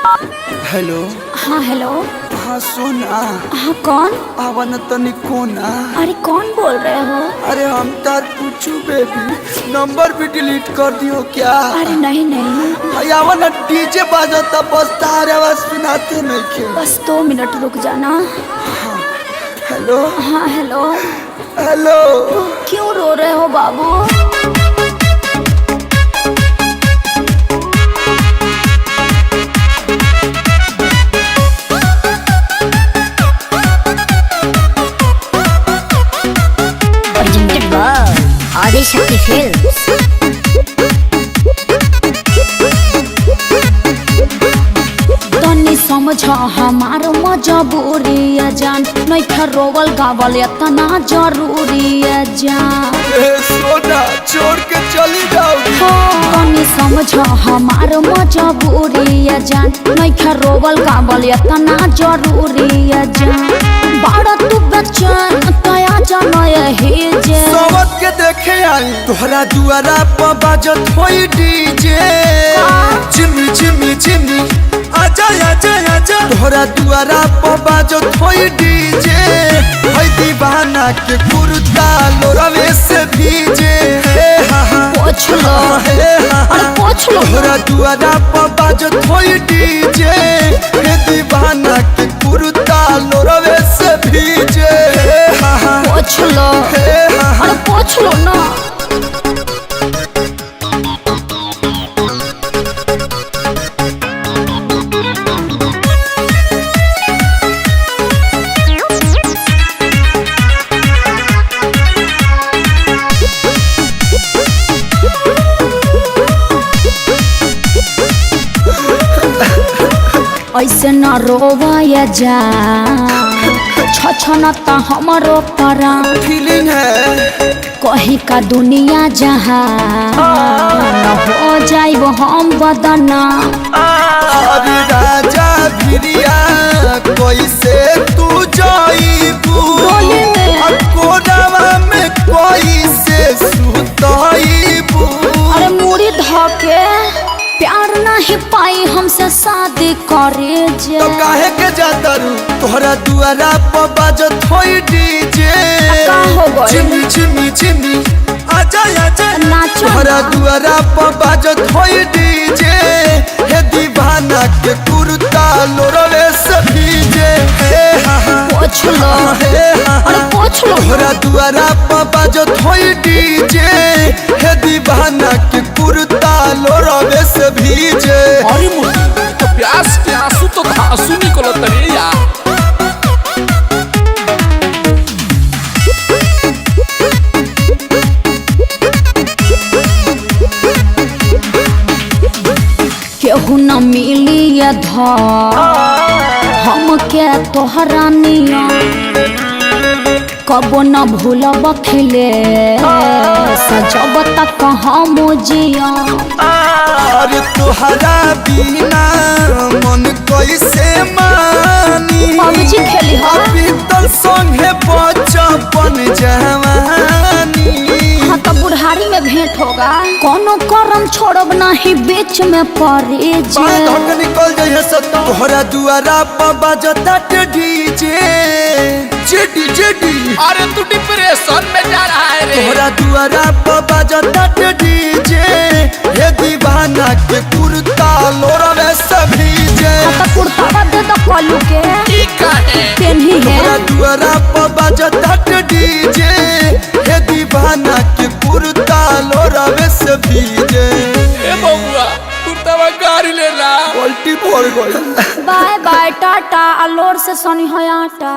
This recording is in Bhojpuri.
हेलो। हाँ हेलो। हाँ सोना। हाँ कौन? आवन तनी कोना। अरे कौन बोल रहे हो? अरे हम तार पूछू बेबी, नंबर भी डिलीट कर दियो क्या? अरे नहीं नहीं। आवन डीजे बाजता बस तार आवाज सुनाते नहीं के। बस 2 मिनट रुक जाना। हाँ। हेलो। हाँ हेलो। हेलो। क्यों रो रहे हो बाबू? आदिशक्ति फिल्म्स। तनी समझ हमार मजबूरी है जान, नहीं रोवल गावल इतना जरूरी है जान। सोना छोड़ के चली जाओगी। तनी समझ हमार मजबूरी है जान, नहीं रोवल गावल इतना जरूरी है जान। बड़ा तू बच्चन तया जाना यही जे सोवत के देखे आई तोहरा दुआरा पर बाजत होई डीजे। चिमी चिमी चिमी आजा आजा आजा तोहरा दुआरा पर बाजत होई डीजे। हई दीवाना के कुर्ता लोरवे से भीजे। पोछ लो। अरे पोछ लो। तोहरा दुआरा पर बाजत होई डीजे। हे दीवाना के कुर्ता लोरवे से भीजे। पोछ लो। अरे पोछ लो ना। ऐसे न रोवाया जा, छछनता हमरो परा। फीलिंग है कहीं का दुनिया जहाँ न हो जाइब हम बदना। अरे राजा भिरिया कैसे तू जाइबू? कोरावा में कैसे सुताइबू? अरे मुड़ी धके प्यार नहीं पाई हमसे शादी करे जे। तो काहे के जाता रू तोहरा दुआरा पर बाजत होई डीजे। का हो गइल? चिमी चिमी चिमी आजा आजा नाचो तोहरा ना। दुआरा पर बाजत होई डीजे। हे दीवाना के कुर्ता लोरवे से भीजे। पोछ लो। अरे पोछ लो। तोहरा दुआरा पर बाजत होई डीजे। हे दीवाना के कुर्ता लोरवे से भीजे। अरे मुर्गी तो प्यास के आंसू तो धांसू निकलो तरे यार। केहू न मिली ये हम के तोहरा निया, कबो न भूलब खिले सजब तक हम जिया। अरे तोहरा बिना मन कैसे मानी? पबजी खेली हो? बीतल संगे बचपन जवानी। हाँ तो बुढ़ारी में भेंट होगा। कोनो करम छोड़ब नहीं बीच में पड़े जे। धक निकल जाइए सत्ता तोहरा दुआरा पर बाजता डीजे। जेडी जेडी अरे तू डिप्रेशन में जा रहा है रे। तोहरा दुआरा पर बाजता डीजे। हे दीवाना के कुर्ता लोरवे से भीजे। तो कुर्ता दे दो कलू के ठीक है पेन्ही है। तोहरा दुआरा पर बाजता डीजे। हे दीवाना के कुर्ता लोरवे से भीजे। ए बबुआ कुर्ता गाड़ी लेला। पलटी पड़ गई। बाय बाय टाटा अलोर से सनी हो आटा।